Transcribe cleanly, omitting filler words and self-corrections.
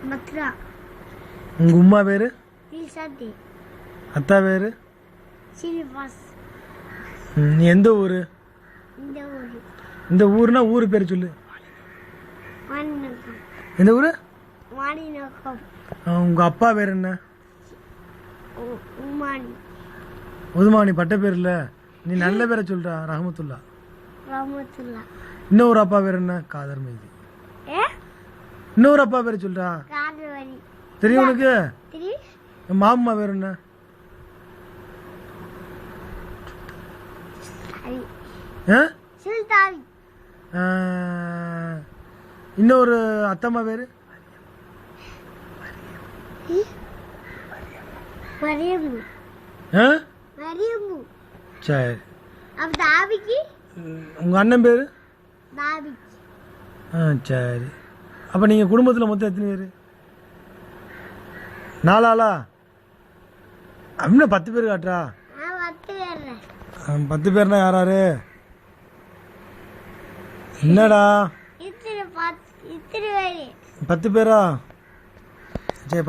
மத்ரா. உங்க உம்மா பேரு? இல்சாதி. அத்தா பேரு? சிரிபாஸ். நீ எந்த ஊரு? இந்த ஊரு. இந்த ஊர்னா ஊரு பேர் சொல்லு. வாணிநகம். எந்த ஊரு? வாணிநகம். உங்க அப்பா பேர் என்ன? உமானி. உதுமானி பட்ட பேர் இல்ல, நீ நல்ல பேரை சொல்றா. ரஹமத்துல்லா. ரஹமத்துல்லா. இன்னொரு அப்பா பேர் என்ன? காதர் மைதி. இன்னொரு அப்பா பேர் சொல்றா. காதவரி. தெரியும் உனக்கு? தெரியும். மாமா பேர் என்ன? சுல்தாவி. இன்னொரு அத்தம்மா பேரு? மரியமு. மரியமு. சரி. அப்ப தாவிக்கு? உங்க அண்ணன் பேரு? தாவிக்கு. சரி. அப்ப நீங்க குடும்பத்துல மொத்தம் எத்தனை பேரு? 4 ஆளா? அப்படின்னா 10 பேர் காட்டுறா. 10 பேர். 10 பேர்னா யாராரு? என்னடா? இத்தனை பேரு. 10 பேரா? சரி.